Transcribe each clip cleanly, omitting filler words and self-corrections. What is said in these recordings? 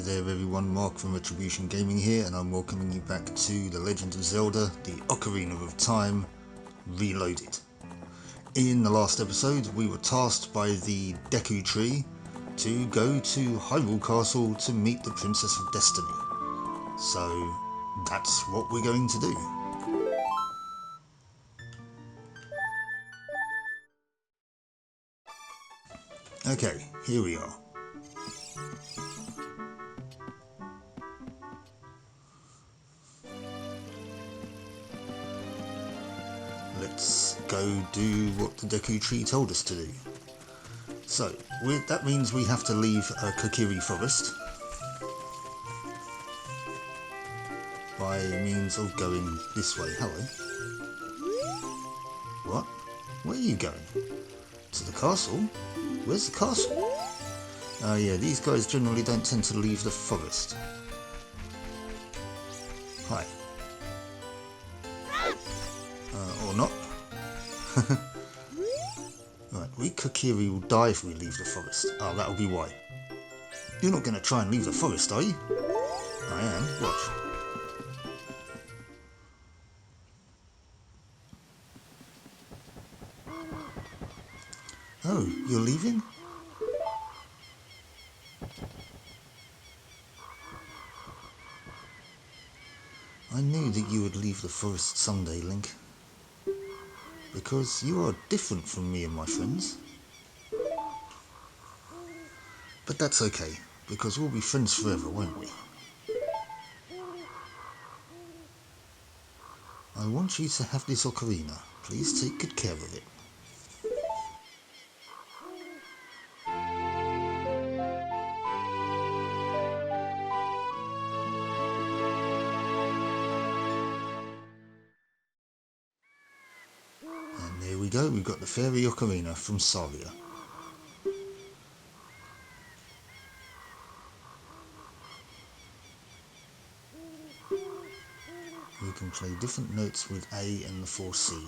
there everyone, Mark from Retribution Gaming here, and I'm welcoming you back to The Legend of Zelda, the Ocarina of Time, Reloaded. In the last episode, we were tasked by the Deku Tree to go to Hyrule Castle to meet the Princess of Destiny. So, that's what we're going to do. Okay, here we are. Let's go do what the Deku Tree told us to do. So, that means we have to leave Kokiri Forest by means of going this way. Hello. What? Where are you going? To the castle? Where's the castle? Oh yeah, these guys generally don't tend to leave the forest. Hi. Or not. Right, we Kokiri will die if we leave the forest. Oh, that'll be why. You're not going to try and leave the forest, are you? I am. Watch. Oh, you're leaving? I knew that you would leave the forest someday, Link. Because you are different from me and my friends. But that's okay, because we'll be friends forever, won't we? I want you to have this ocarina. Please take good care of it. And there we go, we've got the fairy ocarina from Saria. You can play different notes with A and the 4C.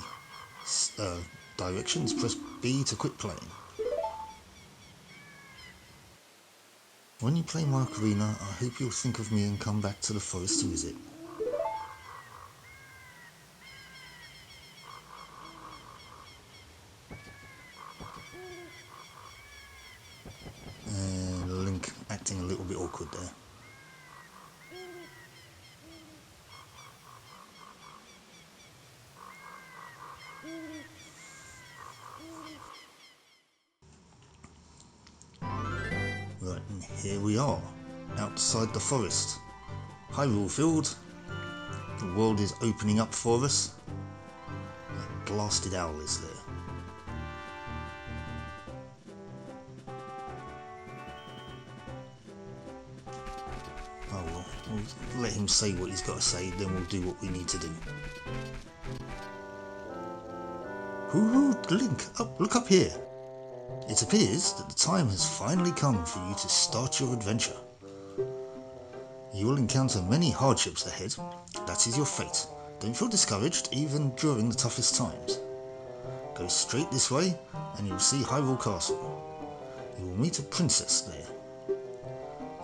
Directions, press B to quit playing. When you play my ocarina, I hope you'll think of me and come back to the forest to visit. And Link acting a little bit awkward there. Right, and here we are, outside the forest. Hyrule Field. The world is opening up for us. A blasted owl is there. Oh well, we'll let him say what he's got to say, then we'll do what we need to do. Hoo-hoo, Link, look up here. It appears that the time has finally come for you to start your adventure. You will encounter many hardships ahead. That is your fate. Don't feel discouraged, even during the toughest times. Go straight this way, and you'll see Hyrule Castle. You will meet a princess there.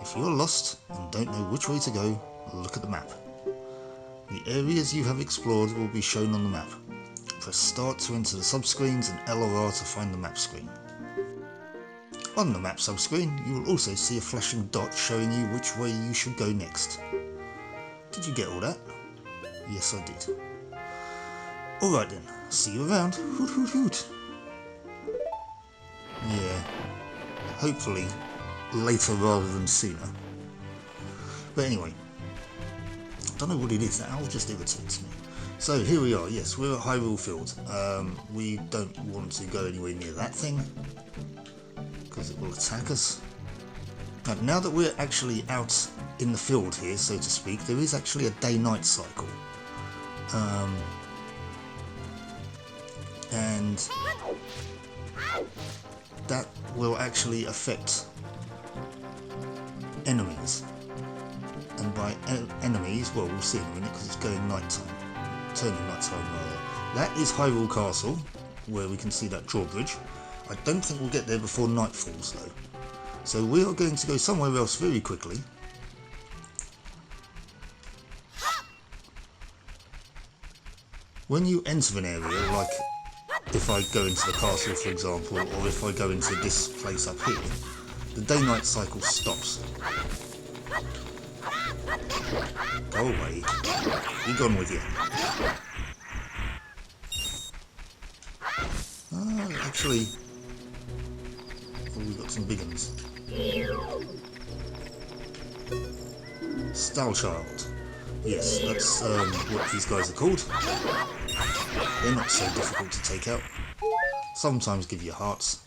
If you're lost and don't know which way to go, look at the map. The areas you have explored will be shown on the map. Press start to enter the subscreens and L or R to find the map screen. On the map subscreen, you will also see a flashing dot showing you which way you should go next. Did you get all that? Yes, I did. Alright then, see you around. Hoot hoot hoot. Yeah, hopefully later rather than sooner. But anyway, I don't know what it is, that owl just irritates me. So here we are, yes, we're at Hyrule Field. We don't want to go anywhere near that thing, because it will attack us. And now that we're actually out in the field here, so to speak, there is actually a day-night cycle. And that will actually affect enemies. And by enemies, well, we'll see in a minute because it's going nighttime. Turning nighttime rather. That is Hyrule Castle, where we can see that drawbridge. I don't think we'll get there before night falls though. So we are going to go somewhere else very quickly When you enter an area, like if I go into the castle for example, or if I go into this place up here, the day-night cycle stops. Go away. Be gone with you. Actually, oh, we've got some big ones. Style Child. Yes, that's what these guys are called. They're not so difficult to take out. Sometimes give you hearts,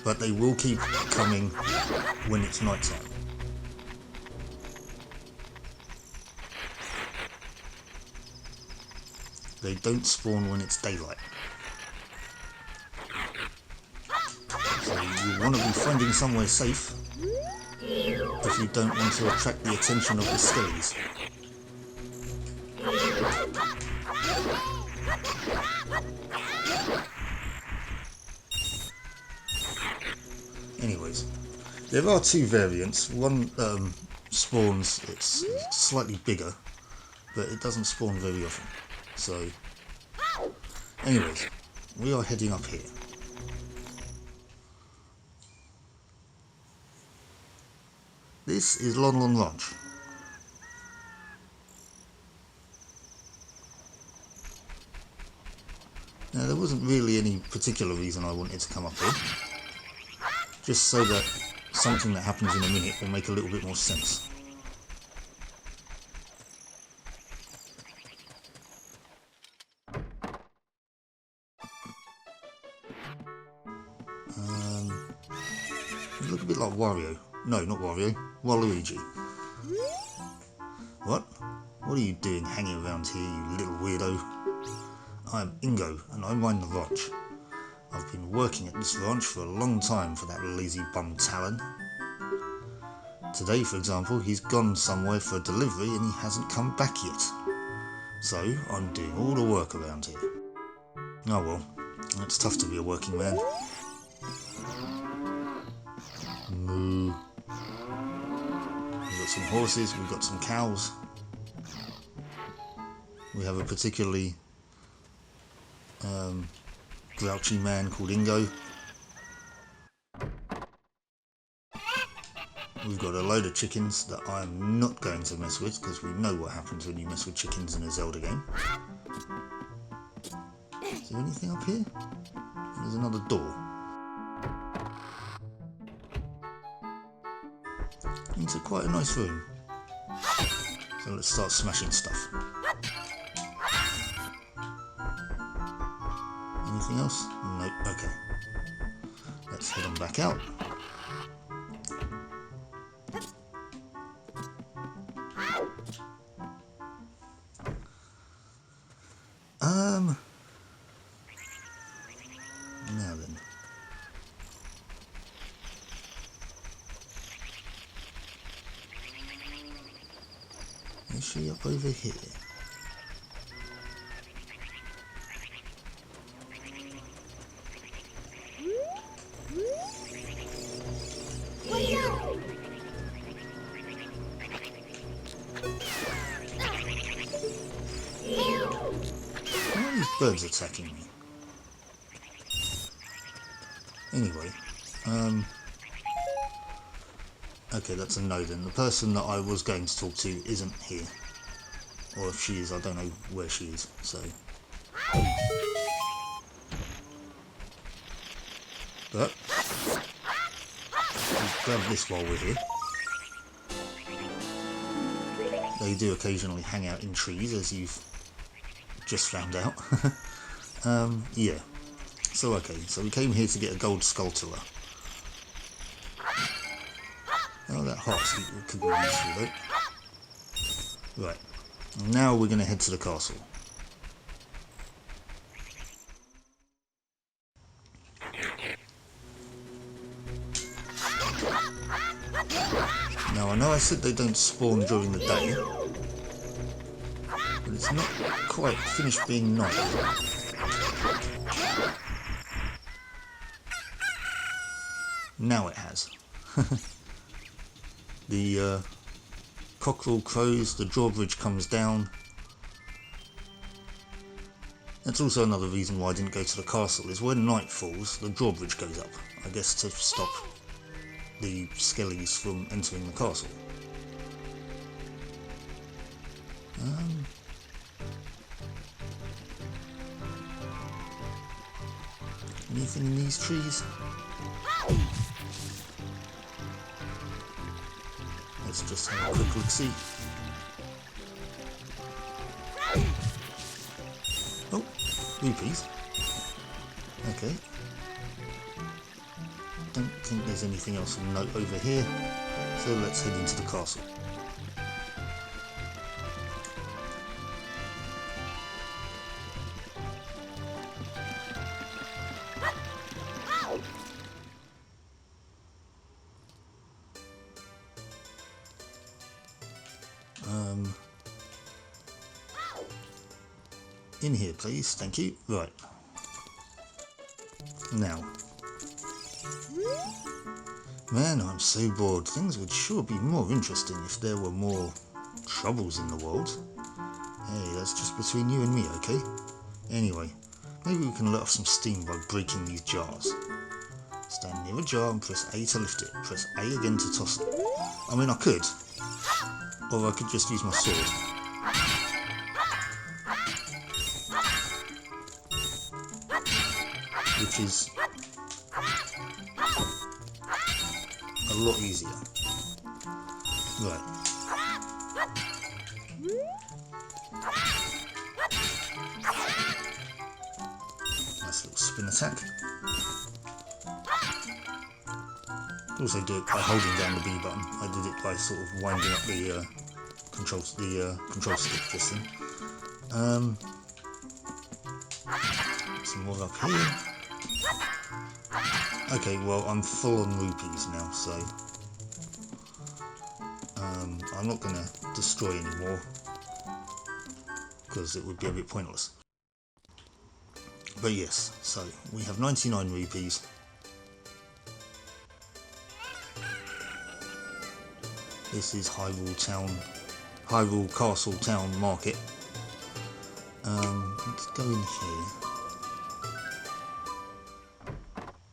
but they will keep coming when it's night time. They don't spawn when it's daylight. So you want to be finding somewhere safe if you don't want to attract the attention of the skellies. Anyways, there are two variants. One spawns, it's slightly bigger, but it doesn't spawn very often. So, anyways, we are heading up here. This is Lon Lon Lodge. Now, there wasn't really any particular reason I wanted to come up here. Just so that something that happens in a minute will make a little bit more sense. You look a bit like Wario. No, not Wario. Waluigi. What? What are you doing hanging around here, you little weirdo? I am Ingo, and I mind the ranch. I've been working at this ranch for a long time for that lazy bum Talon. Today, for example, he's gone somewhere for a delivery and he hasn't come back yet. So, I'm doing all the work around here. Oh well, it's tough to be a working man. Moo. We've got some horses, we've got some cows. We have a particularly grouchy man called Ingo. We've got a load of chickens that I am not going to mess with because we know what happens when you mess with chickens in a Zelda game. Is there anything up here? There's another door. It's quite a nice room. So let's start smashing stuff. Anything else? Nope, okay. Let's head on back out. Now then. Is she up over here? Why are these birds attacking me? Anyway, okay, that's a no then. The person that I was going to talk to isn't here. Or if she is, I don't know where she is, so... But, let's grab this while we're here. They do occasionally hang out in trees, as you've just found out. Yeah. So, okay, so we came here to get a gold sculptor. Oh, that heart could be useful, though. Right, now we're going to head to the castle. Now, I know I said they don't spawn during the day, but it's not quite finished being night yet. Now it has. The cockerel crows, the drawbridge comes down, That's also another reason why I didn't go to the castle, is when night falls, the drawbridge goes up. I guess to stop the skellies from entering the castle. Anything in these trees? Let's just have a quick look-see. Oh, rupees. Okay. Don't think there's anything else of note over here, so let's head into the castle. In here, please. Thank you. Right. Now. Man, I'm so bored. Things would sure be more interesting if there were more troubles in the world. Hey, that's just between you and me, okay? Anyway, maybe we can let off some steam by breaking these jars. Stand near a jar and press A to lift it. Press A again to toss it. I mean, I could. Or I could just use my sword. Which is a lot easier. Right. Nice little spin attack. Also do it by holding down the B button. I did it by sort of winding up the control stick just then. Some more up here. Okay, well, I'm full on rupees now, so I'm not going to destroy anymore because it would be a bit pointless. But yes, so we have 99 rupees. This is Hyrule Castle Town Market. Let's go in here.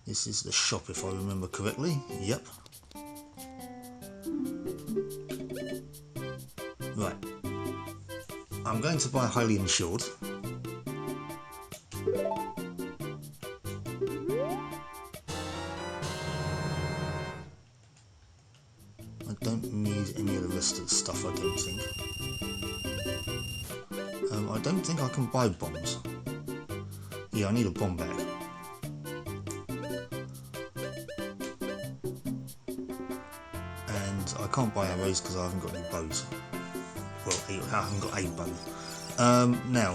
This is the shop, if I remember correctly. Yep. Right. I'm going to buy a Hylian shield. I don't need any of the rest of the stuff, I don't think. I don't think I can buy bombs. Yeah, I need a bomb bag. I can't buy arrows because I haven't got any bows. Well, I haven't got a bow. Now,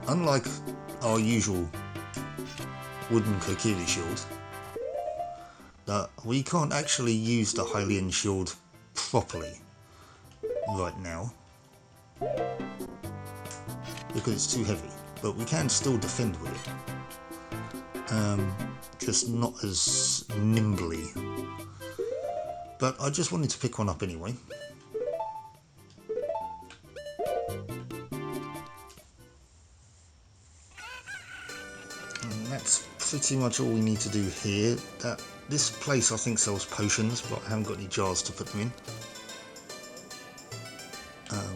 unlike our usual wooden Kokiri shield, we can't actually use the Hylian shield properly right now because it's too heavy. But we can still defend with it, just not as nimbly. But I just wanted to pick one up anyway. And that's pretty much all we need to do here. This place I think sells potions, but I haven't got any jars to put them in.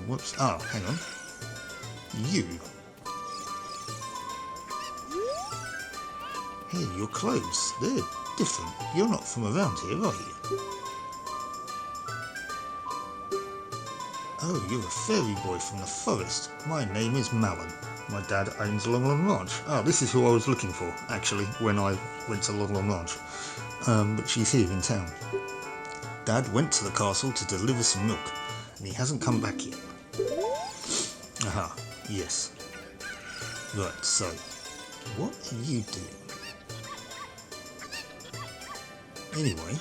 Whoops. Ah, hang on. You. Hey, your clothes. They're different. You're not from around here, are you? Oh, you're a fairy boy from the forest. My name is Malon. My dad owns Long Long Ranch. Ah, this is who I was looking for, actually, when I went to Long Long Ranch. But she's here in town. Dad went to the castle to deliver some milk, and he hasn't come back yet. Aha, yes. Right, so, what are you doing? Anyway,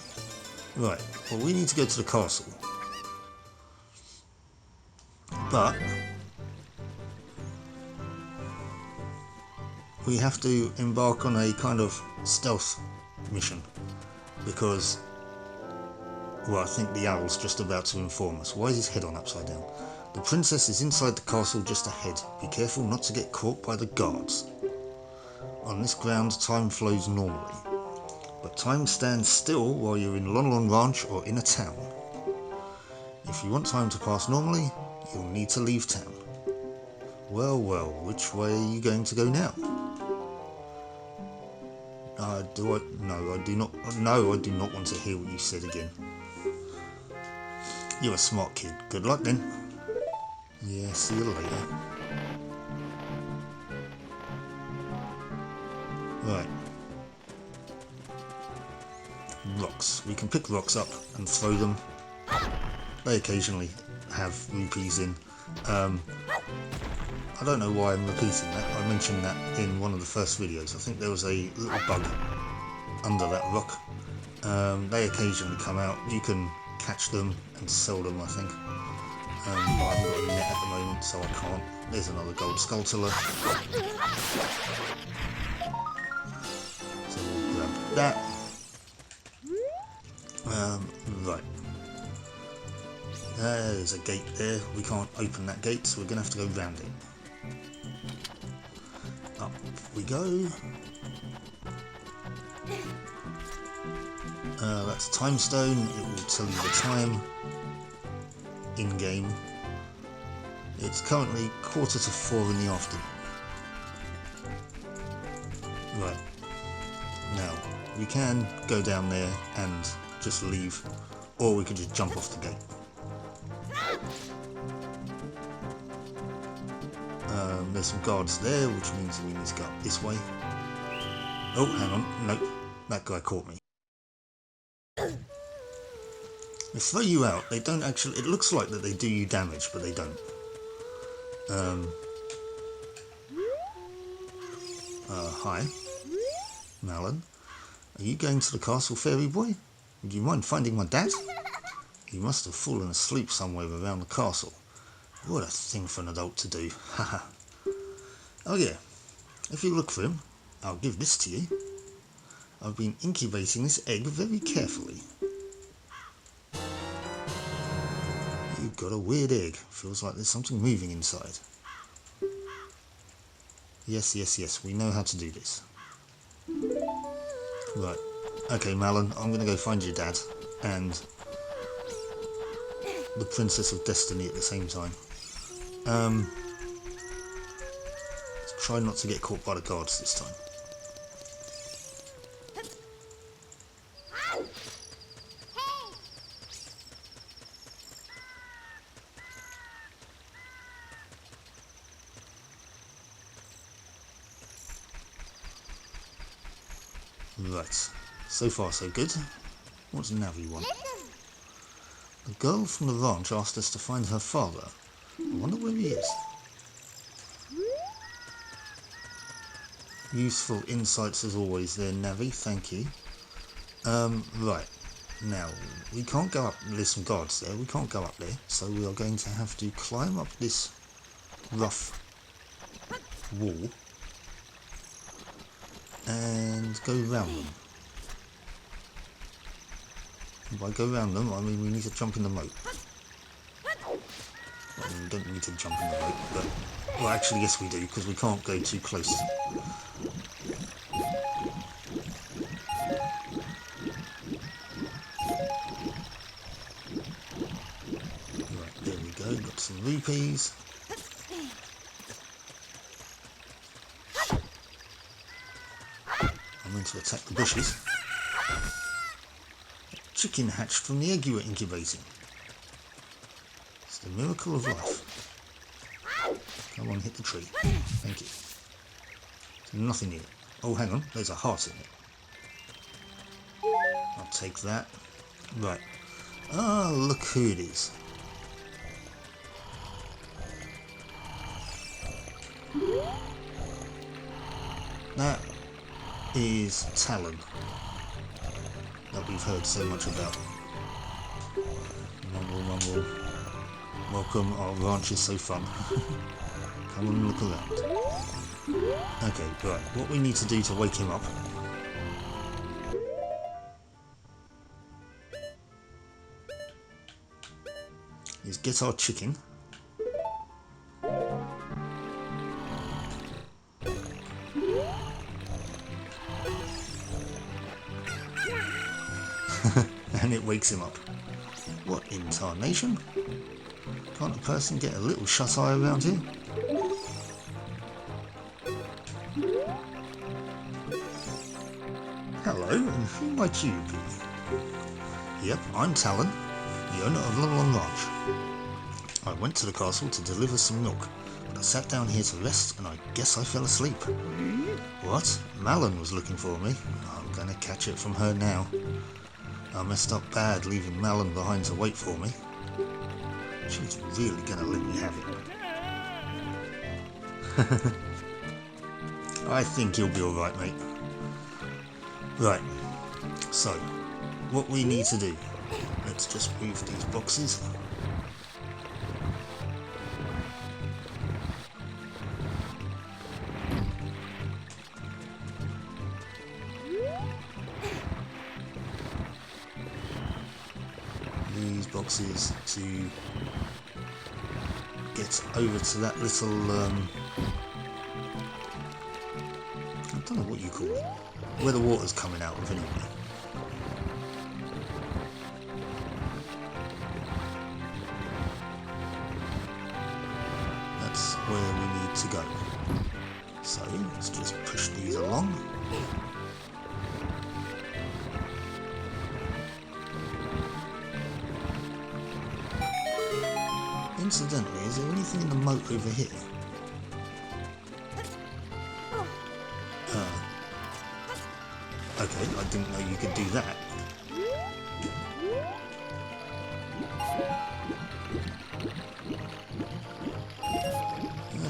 right, well, we need to go to the castle. But we have to embark on a kind of stealth mission because, well, I think the owl's just about to inform us. Why is his head on upside down? The princess is inside the castle just ahead. Be careful not to get caught by the guards. On this ground, time flows normally, but time stands still while you're in Lon Lon Ranch or in a town. If you want time to pass normally, you'll need to leave town. Well, well, which way are you going to go now? No, I do not. No, I do not want to hear what you said again. You're a smart kid. Good luck then. Yeah, see you later. Right. Rocks. We can pick rocks up and throw them. They occasionally have rupees in. I don't know why I'm repeating that. I mentioned that in one of the first videos. I think there was a little bug under that rock. They occasionally come out. You can catch them and sell them, I think. But I haven't got a net at the moment, so I can't. There's another gold skulltula. So we'll grab that. Right. There's a gate there. We can't open that gate, so we're going to have to go round it. Up we go. That's time stone. It will tell you the time in game. It's currently 3:45 in the afternoon. Right. Now, we can go down there and just leave, or we could just jump off the gate. There's some guards there, which means we need to go up this way. Oh, hang on. Nope. That guy caught me. They throw you out. They don't actually... It looks like that they do you damage, but they don't. Hi. Malon. Are you going to the castle, fairy boy? Would you mind finding my dad? He must have fallen asleep somewhere around the castle. What a thing for an adult to do. Haha. Oh yeah, if you look for him, I'll give this to you. I've been incubating this egg very carefully. You've got a weird egg. Feels like there's something moving inside. Yes, yes, yes, we know how to do this. Right. Okay, Malon, I'm going to go find your dad and the Princess of Destiny at the same time. Let's try not to get caught by the guards this time. Right, so far so good. What's Navi want? The girl from the ranch asked us to find her father. I wonder where he is. Useful insights as always there, Navi, thank you. Right, now, we can't go up, there's some guards there, we can't go up there, so we are going to have to climb up this rough wall and go round them. And by go round them, I mean we need to jump in the moat. I mean, we don't need to jump in the moat, but... Well, actually, yes we do, because we can't go too close. Right, there we go, got some rupees. I'm going to attack the bushes. Chicken hatched from the egg you were incubating. It's the miracle of life. Come on, hit the tree. Thank you. There's nothing in it. Oh, hang on. There's a heart in it. I'll take that. Right. Ah, look who it is. That is Talon. That we've heard so much about. Mumble, mumble. Welcome, our ranch is so fun. Come and look around. Okay, right, what we need to do to wake him up is get our chicken wakes him up. What in tarnation? Can't a person get a little shut-eye around here? Hello, and who might you be? Yep, I'm Talon, the owner of Lon Ranch. I went to the castle to deliver some milk, but I sat down here to rest and I guess I fell asleep. What? Malon was looking for me. I'm gonna catch it from her now. I messed up bad leaving Malon behind to wait for me. She's really gonna let me have it. I think you'll be alright, mate. Right, so, what we need to do, let's just move these boxes. These boxes to get over to that little, I don't know what you call it, where the water's coming out of anyway. That's where we need to go. So let's just push these along. Incidentally, is there anything in the moat over here? Okay, I didn't know you could do that.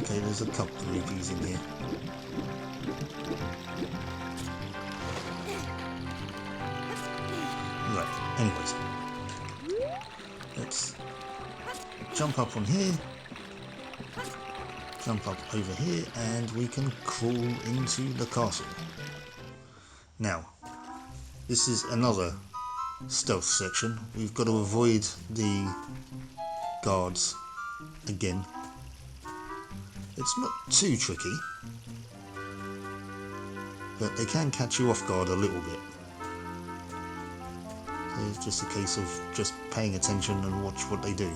Okay, there's a couple of rupees in here. Right, anyways. Let's jump up on here, jump up over here, and we can crawl into the castle. Now, this is another stealth section. We've got to avoid the guards again. It's not too tricky, but they can catch you off guard a little bit. So it's just a case of just paying attention and watch what they do.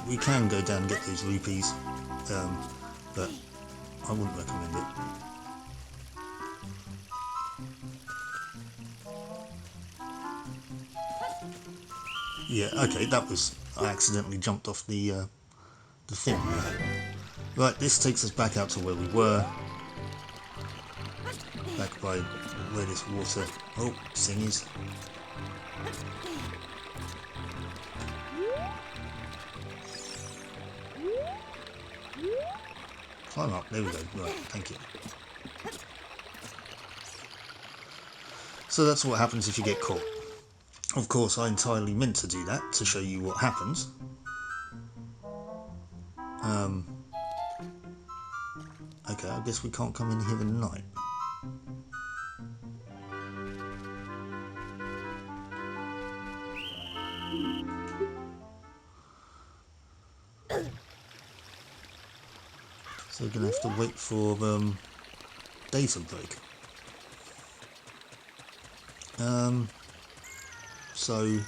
We can go down and get those rupees, but I wouldn't recommend it. Yeah, okay, that was, I accidentally jumped off the thing. Right, this takes us back out to where we were, back by where this water, oh, thingies. Climb up, there we go, right, thank you. So that's what happens if you get caught. Of course, I entirely meant to do that, to show you what happens. Okay, I guess we can't come in here at night. So we're going to have to wait for day to break. So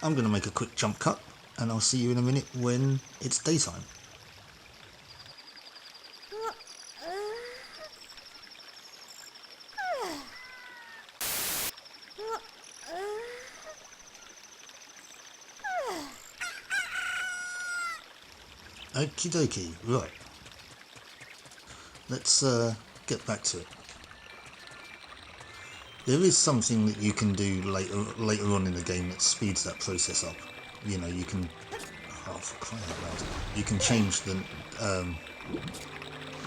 I'm going to make a quick jump cut and I'll see you in a minute when it's daytime. Okie dokie, right. Let's get back to it. There is something that you can do later on in the game that speeds that process up. You know, you can, oh, for crying out loud, you can change the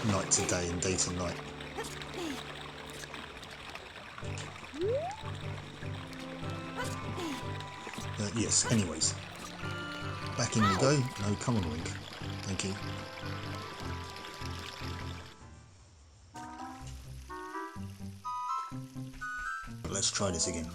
night to day and day to night. Yes, anyways, back in we go. No, come on, Link. Thank you. try this again.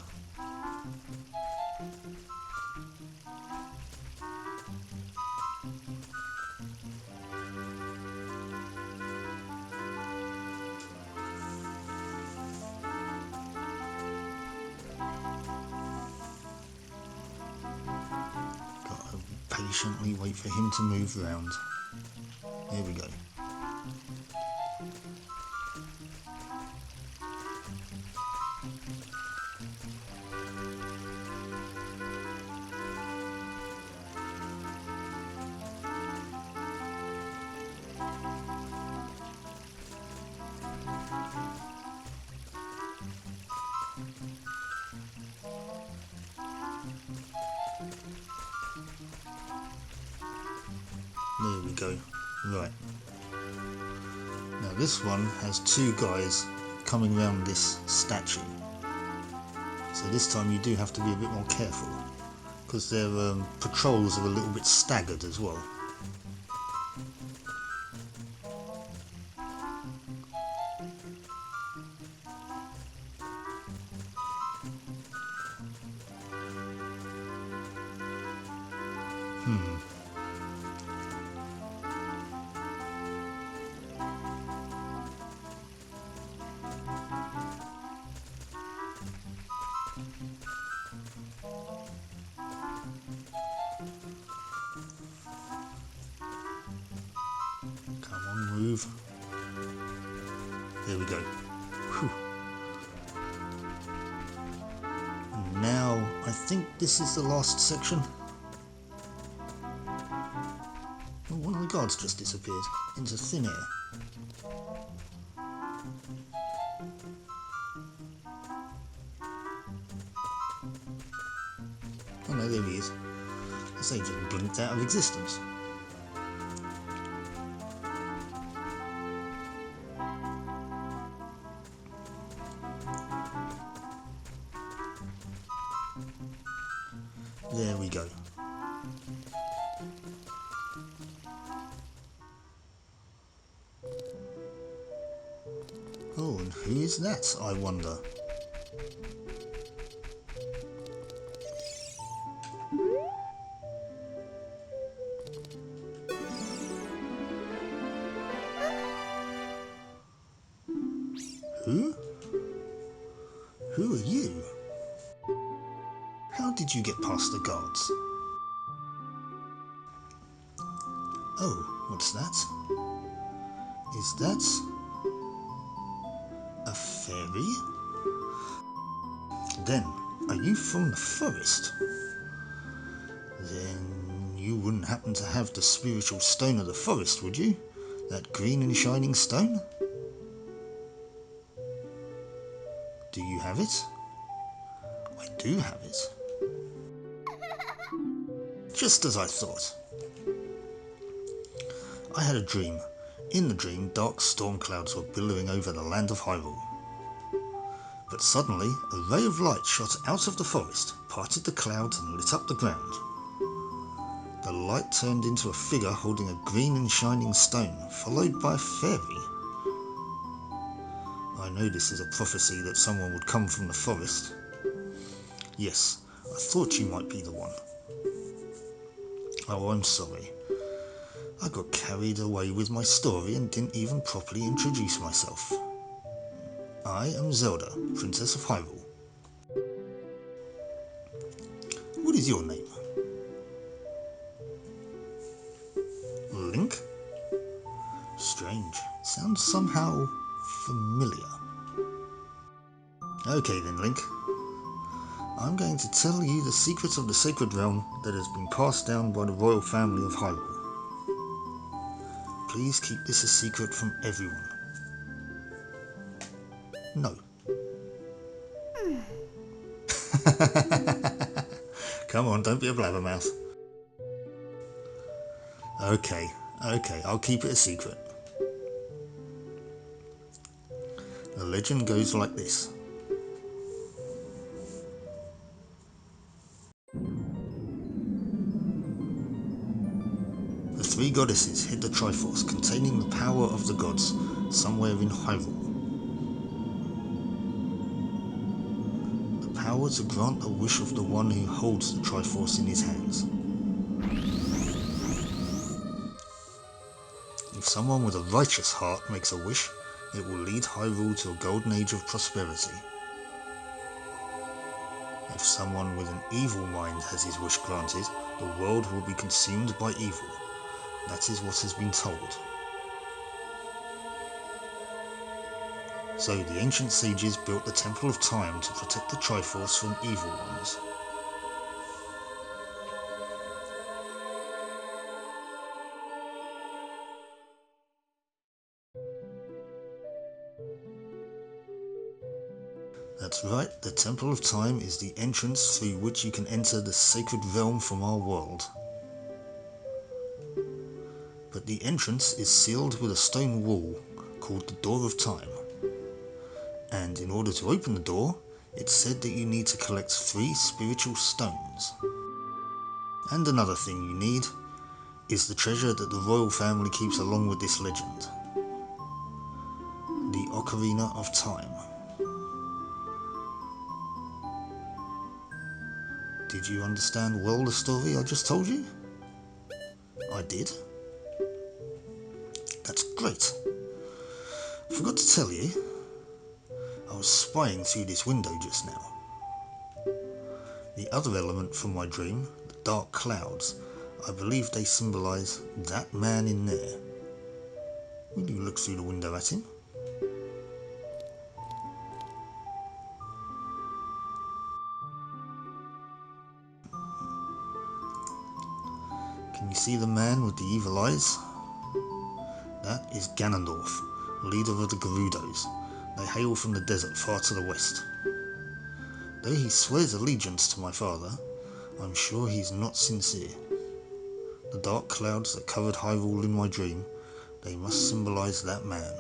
Gotta patiently wait for him to move around. There we go. There we go. Right. Now this one has two guys coming around this statue. So this time you do have to be a bit more careful, because their patrols are a little bit staggered as well. Come on, move. There we go. Whew. And now, I think this is the last section. Oh, one of the guards just disappeared into thin air. Oh no, there he is. The sage just blinked out of existence. There we go. Oh, and who is that, I wonder? Who? Who are you? How did you get past the guards? Oh, what's that? Is that a fairy? Then, are you from the forest? Then you wouldn't happen to have the spiritual stone of the forest, would you? That green and shining stone? Do you have it? I do have it. Just as I thought. I had a dream. In the dream, dark storm clouds were billowing over the land of Hyrule. But suddenly, a ray of light shot out of the forest, parted the clouds and lit up the ground. The light turned into a figure holding a green and shining stone, followed by a fairy. I know this is a prophecy that someone would come from the forest. Yes, I thought you might be the one. Oh, I'm sorry. I got carried away with my story and didn't even properly introduce myself. I am Zelda, Princess of Hyrule. What is your name? Link? Strange. Sounds somehow familiar. Okay then, Link. I'm going to tell you the secrets of the Sacred Realm that has been passed down by the royal family of Hyrule. Please keep this a secret from everyone. No. Come on, don't be a blabbermouth. Okay, I'll keep it a secret. The legend goes like this. The three goddesses hid the Triforce containing the power of the gods somewhere in Hyrule. power to grant a wish of the one who holds the Triforce in his hands. If someone with a righteous heart makes a wish, it will lead Hyrule to a golden age of prosperity. If someone with an evil mind has his wish granted, the world will be consumed by evil. That is what has been told. So the ancient sages built the Temple of Time to protect the Triforce from evil ones. That's right, the Temple of Time is the entrance through which you can enter the sacred realm from our world. But the entrance is sealed with a stone wall called the Door of Time. And in order to open the door, it's said that you need to collect 3 spiritual stones. And another thing you need is the treasure that the royal family keeps along with this legend. The Ocarina of Time. Did you understand well the story I just told you? I did? That's great. I forgot to tell you, I was spying through this window just now. The other element from my dream, the dark clouds, I believe they symbolise that man in there. Will you look through the window at him? Can you see the man with the evil eyes? That is Ganondorf, leader of the Gerudos. They hail from the desert far to the west. Though he swears allegiance to my father, I'm sure he's not sincere. The dark clouds that covered Hyrule in my dream, they must symbolise that man.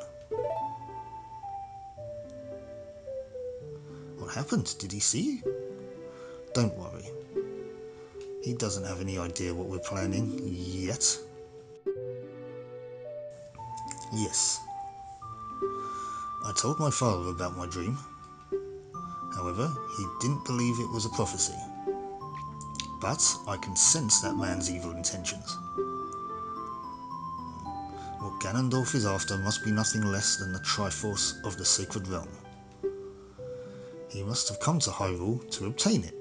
What happened? Did he see you? Don't worry. He doesn't have any idea what we're planning yet. Yes. I told my father about my dream. However, he didn't believe it was a prophecy. But I can sense that man's evil intentions. What Ganondorf is after must be nothing less than the Triforce of the Sacred Realm. He must have come to Hyrule to obtain it.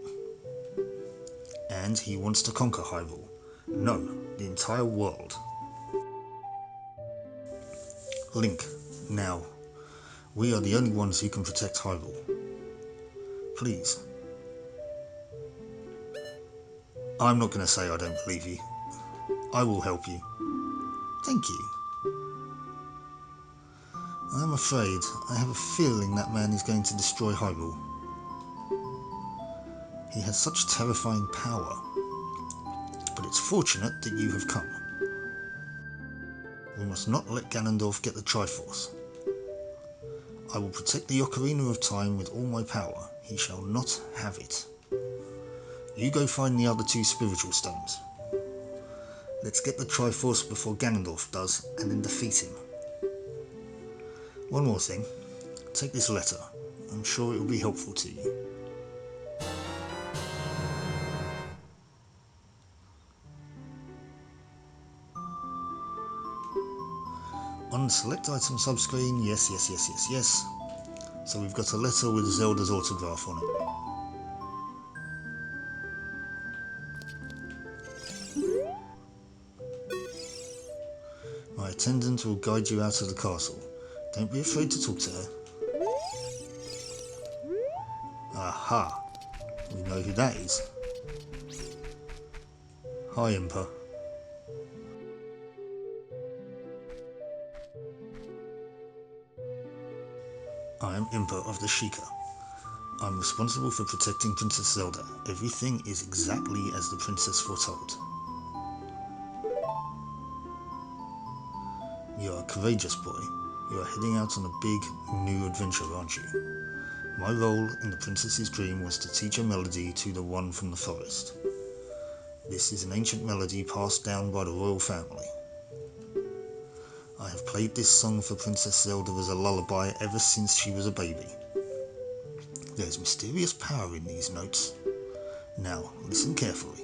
And he wants to conquer Hyrule. No, the entire world. Link, now, we are the only ones who can protect Hyrule. Please. I'm not going to say I don't believe you. I will help you. Thank you. I'm afraid I have a feeling that man is going to destroy Hyrule. He has such terrifying power. But it's fortunate that you have come. We must not let Ganondorf get the Triforce. I will protect the Ocarina of Time with all my power. He shall not have it. You go find the other 2 spiritual stones. Let's get the Triforce before Ganondorf does, and then defeat him. One more thing. Take this letter. I'm sure it will be helpful to you. On the select item subscreen, yes. So we've got a letter with Zelda's autograph on it. My attendant will guide you out of the castle. Don't be afraid to talk to her. Aha! We know who that is. Hi, Impa. I am Impa of the Sheikah. I'm responsible for protecting Princess Zelda. Everything is exactly as the princess foretold. You're a courageous boy. You are heading out on a big, new adventure, aren't you? My role in the princess's dream was to teach a melody to the one from the forest. This is an ancient melody passed down by the royal family. I have played this song for Princess Zelda as a lullaby ever since she was a baby. There's mysterious power in these notes. Now, listen carefully.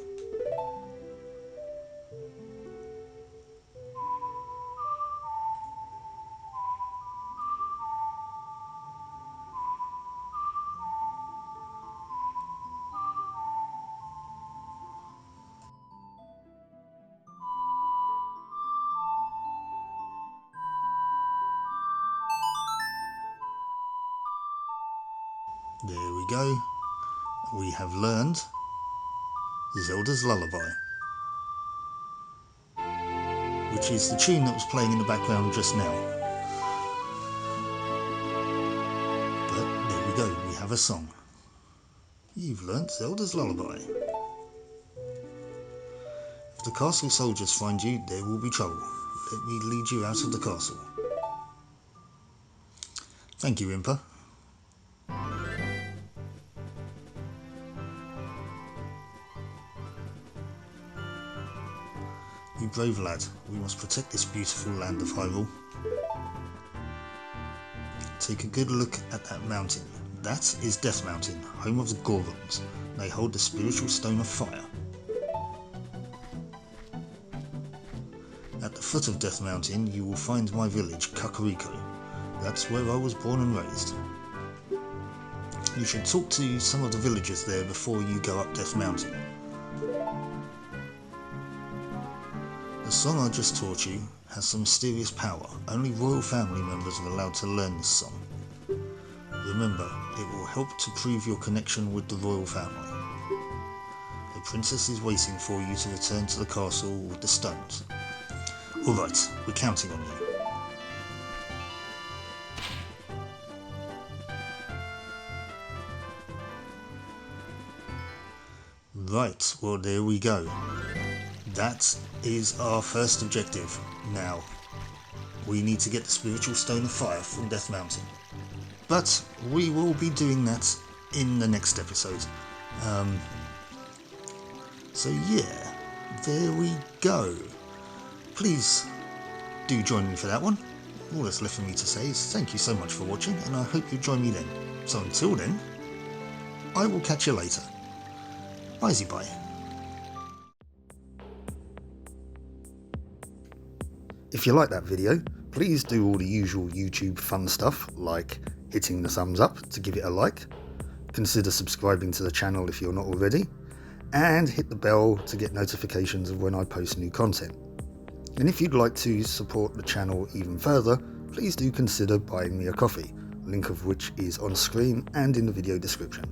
There we go. We have learned Zelda's Lullaby, which is the tune that was playing in the background just now. But there we go, we have a song. You've learnt Zelda's Lullaby. If the castle soldiers find you, there will be trouble. Let me lead you out of the castle. Thank you, Impa. You brave lad, we must protect this beautiful land of Hyrule. Take a good look at that mountain. That is Death Mountain, home of the Gorons. They hold the spiritual stone of fire. At the foot of Death Mountain, you will find my village, Kakariko. That's where I was born and raised. You should talk to some of the villagers there before you go up Death Mountain. The song I just taught you has some mysterious power. Only royal family members are allowed to learn this song. Remember, it will help to prove your connection with the royal family. The princess is waiting for you to return to the castle with the stones. Alright, we're counting on you. Right, well there we go. That is our first objective. Now, we need to get the spiritual stone of fire from Death Mountain. But we will be doing that in the next episode. So yeah, there we go. Please do join me for that one. All that's left for me to say is thank you so much for watching, and I hope you join me then. So until then, I will catch you later. Bye-bye. If you like that video, please do all the usual YouTube fun stuff like hitting the thumbs up to give it a like, consider subscribing to the channel if you're not already, and hit the bell to get notifications of when I post new content. And if you'd like to support the channel even further, please do consider buying me a coffee, link of which is on screen and in the video description.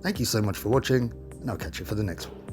Thank you so much for watching, and I'll catch you for the next one.